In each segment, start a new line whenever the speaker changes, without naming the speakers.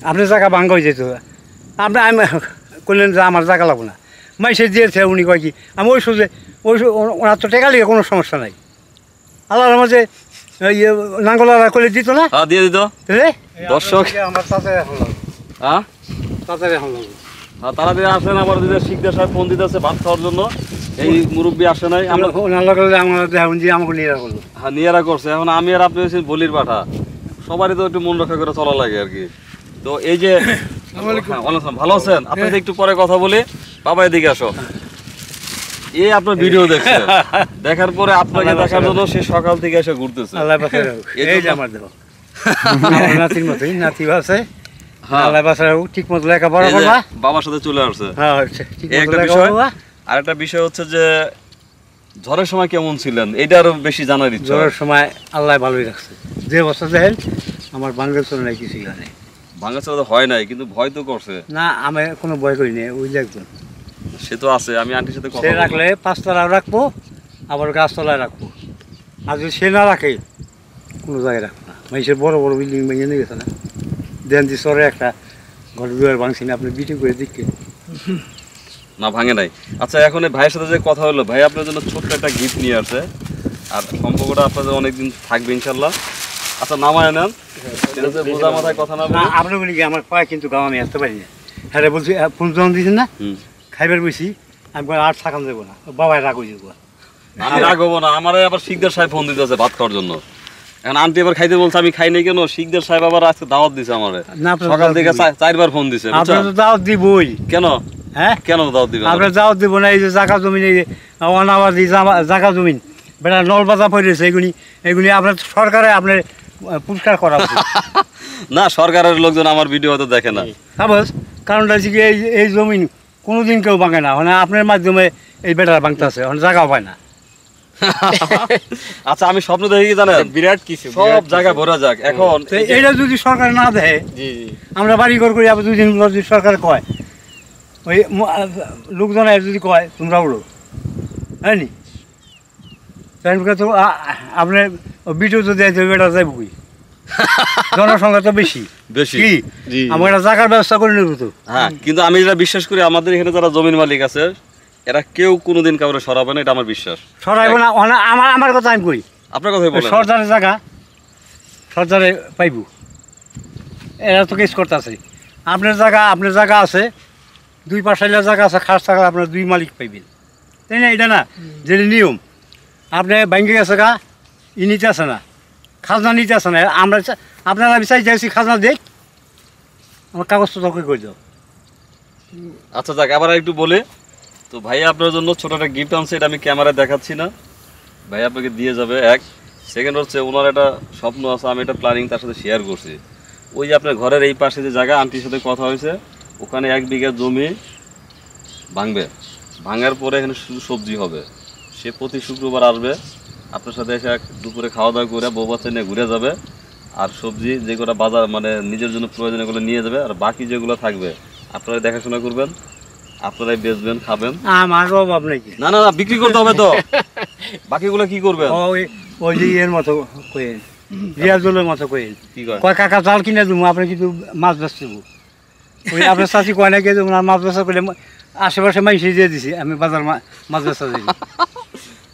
আপনার জায়গা ভাঙ্গা হয়ে যেত আপনি আমি করলেন যে আমার জায়গা লাগবো না মাইসে দিয়েছে উনি কয় কি আমি ওই সুযোগে ওনার তো টেকা লিগে কোনো সমস্যা নাই আল্লাহর মাঝে ইয়ে নাঙ্গলা করে দিত না
দিয়ে দিত দর্শক
আমার চাচাই এখন লাগবে
হ্যাঁ
চাচাই এখন লাগবে
তাড়াতাড়ি আসেন আবার দিদি শিখদের সাহেব ফোন দিতেছে ভাত খাওয়ার জন্য এই মুরব্বী আসে নাই আমরা
আমাকে নিয়ে রাখলো
হ্যাঁ নিয়েরা করছে এখন আমি আর আপনি হচ্ছেন বলির পাঠা সবারই তো একটু মন রক্ষা করে চলা লাগে আর কি তো এই যে ভালো আছেন আপনাদের একটু পরে কথা বলি বাবা এদিকে আসো এই আপনার ভিডিও দেখছে দেখার পরে আপনাকে দেখার জন্য সে সকাল থেকে এসে ঘুরতেছে
এই যে আমার দেখো নাতির মতোই নাতি আছে আল্লাহ বাসায় ঠিক মতো লেখাপড়া করবা
বাবার সাথে চলে আসছে
হ্যাঁ
একটা বিষয় আর একটা বিষয় হচ্ছে যে ঝড়ের সময় কেমন ছিলেন এটা আরো বেশি জানার ইচ্ছা
ঝড়ের সময় আল্লাহ ভালোই রাখছে যে অবস্থা দেখেন আমার বাঙ্গাল চলে নাই কিছু জানে
ভাঙা চলা হয় নাই কিন্তু ভয় তো করছে
না আমি কোনো ভয় করি না ওই একজন
সে তো আছে আমি আন্টির সাথে কথা
সে রাখলে 5 তলায় রাখবো আবার গাছতলায় রাখবো আর যদি সে না রাখে কোনো জায়গায় রাখবো না মানুষের বড় বড় বিল্ডিং ভেঙে নিয়ে গেছে না দেন দি সরে একটা ঘর দুয়ার ভাঙছি না আপনি বিটিং করে দিকে
না ভাঙে নাই আচ্ছা এখন এই ভাইয়ের সাথে যে কথা হলো ভাই আপনার জন্য ছোট্ট একটা গিফট নিয়ে আসছে আর সম্পর্কটা আপনাদের অনেকদিন থাকবে ইনশাল্লাহ আচ্ছা নামায় নেন বোঝা মাথায় কথা না
আপনি বলি কি আমার পায়ে কিন্তু গাও আমি আসতে পারি না হ্যাঁ বলছি ফুল যখন দিয়েছেন না খাইবার বসি আমি আর থাকান যাবো না বাবাই রাগ হয়ে যাবো
আমি রাগ হবো না আমার আবার শিকদার সাহেব ফোন দিতেছে ভাত খাওয়ার জন্য এখন আন্টি এবার খাইতে বলছে আমি খাই নাই কেন শিকদার সাহেব আবার আজকে দাওয়াত দিছে আমার সকাল থেকে 4বার ফোন দিছে
আপনার তো দাওয়াত দিবই
কেন
হ্যাঁ
কেন দাওয়াত দিবেন
আপনার দাওয়াত দিব না এই যে জায়গা জমিন অনাবাদি জায়গা জমিন বেটা নলবাজা পড়েছে এগুলি আপনার সরকারে আপনার পুরস্কার করা
না সরকারের লোকজন আমার ভিডিও হয়তো দেখে না
সাপোজ কারণটা হচ্ছে কি এই জমিন কোনোদিন কেউ ভাঙে না মানে আপনার মাধ্যমে এই বেটার ভাঙতে আছে জায়গাও পায় না
আচ্ছা আমি স্বপ্ন দেখি কি জানেন বিরাট কিছু সব জায়গা ভরা যাক এখন
এইটা যদি সরকার না দেয় আমরা বাড়ি ঘর করি আবার 2 দিন যদি সরকার কয় ওই লোকজন যদি কয় তোমরা উড়ো হ্যাঁ নি তো আপনার ভিডিও যদি বেটা যাইব কি জনসংখ্যা তো বেশি
বেশি
কি আমার একটা জায়গার ব্যবস্থা করে নেব তো
হ্যাঁ কিন্তু আমি যেটা বিশ্বাস করি আমাদের এখানে যারা জমির মালিক আছে এরা কেউ কোনোদিন কাউরে সরাবে না এটা আমার বিশ্বাস
সরাইব না আমার কথা আমি কই
আপনার কথাই বলেন
সরকারের জায়গা সরকারে পাইব এরা তো কেস করতেছে আপনার জায়গা আছে 2 পাশাইলা জায়গা আছে খাস থাকলে আপনার 2 মালিক পাইবেন তাই না এটা না যেটা নিয়ম আপনি ব্যাংকে গেছে গা নিতে আসে না খাজনা নিতে আসে না আপনারা আমি চাইছি খাজনা দেখ আমার কাগজ তো তোকে করে দাও
আচ্ছা যাক আবার একটু বলে তো ভাই আপনার জন্য ছোট একটা গিফট আনছে এটা আমি ক্যামেরায় দেখাচ্ছি না ভাই আপনাকে দিয়ে যাবে এক সেকেন্ড হচ্ছে ওনার একটা স্বপ্ন আছে আমি এটা প্ল্যানিং তার সাথে শেয়ার করছি ওই যে আপনার ঘরের এই পাশে যে জায়গা আন্টির সাথে কথা হয়েছে ওখানে 1 বিঘা জমি ভাঙবে ভাঙার পরে এখানে শুধু সবজি হবে সে প্রতি শুক্রবার আসবে আপনার সাথে এসে দুপুরে খাওয়া দাওয়া করে বউ বাচ্চা নিয়ে ঘুরে যাবে আর সবজি যেগুলো বাজার মানে নিজের জন্য প্রয়োজন এগুলো নিয়ে যাবে আর বাকি যেগুলো থাকবে আপনারা দেখাশোনা করবেন আপনারাই বেচবেন খাবেন
আমার অভাব নাকি
না না না বিক্রি করতে হবে তো বাকিগুলো কি করবেন
ওই যে এর মতো কইেন রিয়াজুলের মতো কইেন
কি কয়
কয় কাকা জাল কিনে দেবো আপনি কিন্তু মাছ বেচতে ওই আপনার চাষি কয় নাকি ওনার মাছ বেচা করে আশেপাশে মাইসে দিয়ে দিছি আমি বাজার মাছ বেচা দিই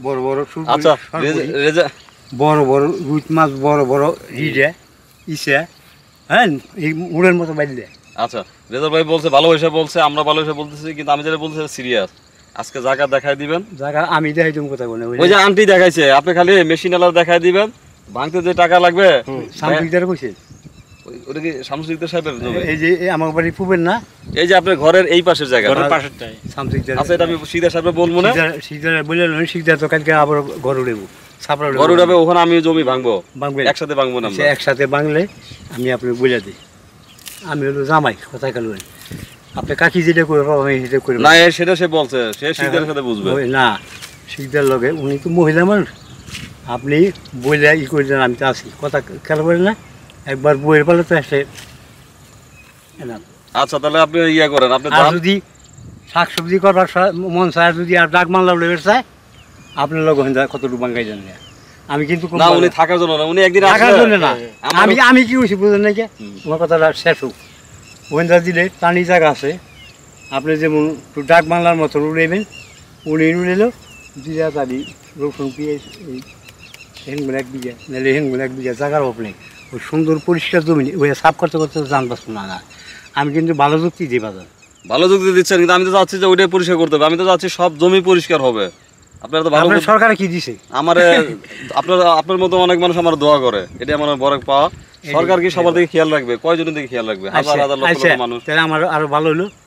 বড় বড়
আচ্ছা
বড় বড় রুই মাছ বড় বড় হিডে ইসে হ্যাঁ এই উড়ের মতো বাইল দেয়
আচ্ছা রেজাল ভাই বলছে ভালোবাসা বলছে আমরা ভালোবাসা বলতেছি কিন্তু আমি যেটা বলতেছি সিরিয়াস আজকে জায়গা দেখাই দিবেন
জায়গা আমি দেখাই তুমি কথা বলে
ওই যে আন্টি দেখাইছে আপনি খালি মেশিন আলাদা দেখাই দিবেন ভাঙতে যে টাকা লাগবে
সামসিকদার কইছে
ওটা কি শামসুদ্দিন সাহেবের জমি
এই যে আমার বাড়ি পুবেন না
এই যে আপনার ঘরের এই পাশের জায়গা
ঘরের পাশেরটাই সামসিকদার
আচ্ছা এটা আমি সিধা সাহেব বলবো না
সিধা বললেন সিধা তো কালকে আবার ঘর উড়েবো
ঘর উড়াবে ওখানে আমি জমি ভাঙবো একসাথে ভাঙবো না
একসাথে ভাঙলে আমি আপনাকে বলে দিই আমি হলো জামাই কোথায় গেল আপনি কাকি যেটা করে আমি সেটা করে
না সেটা সে বলছে সে শিকদারের সাথে বুঝবে
না শিকদার লগে উনি তো মহিলা মানুষ আপনি বলে করে দেন আমি তো আছি কথা খেয়াল করেন না একবার বইয়ের পালে তো এসে
আচ্ছা তাহলে আপনি ইয়া করেন আপনি
যদি শাকসবজি করবার মন চায় যদি আর ডাক মানলা লেগে চায় আপনার লগে কতটুকু বাঙ্গাই জানেন আমি কিন্তু
না উনি থাকার জন্য না উনি একদিন
থাকার জন্য না আমি কি কইছি বুঝেন নাকি আমার কথাটা শেষ হোক ওখানটা দিলে পানি জায়গা আছে, আপনি যেমন একটু ডাক বাংলার মতো উড়াইবেন, উড়ে উড়েলেও জিরা তারি রসুন পেঁয়াজ এই হেনগুলো 1 বিঘা, নাহলে হেনগুলো 1 বিঘা জায়গার অভাব নেই। ওই সুন্দর পরিষ্কার জমি ওই সাফ করতে করতে জান বাঁচবো না। আমি কিন্তু ভালো যুক্তি দিই বাজার।
ভালো যুক্তি দিচ্ছেন, কিন্তু আমি তো চাচ্ছি যে ওইটাই পরিষ্কার করতে হবে। আমি তো চাচ্ছি সব জমি পরিষ্কার হবে। আপনারা তো ভালো
আপনার সরকারে কি দিছে?
আমারে আপনার মতো অনেক মানুষ আমার দোয়া করে, এটা আমার বড় পাওয়া। সরকার কি সবার দিকে খেয়াল রাখবে? কয়জনের দিকে খেয়াল রাখবে? হাজার হাজার লক্ষ লক্ষ মানুষ।
তাহলে আমার আরো ভালো হলো,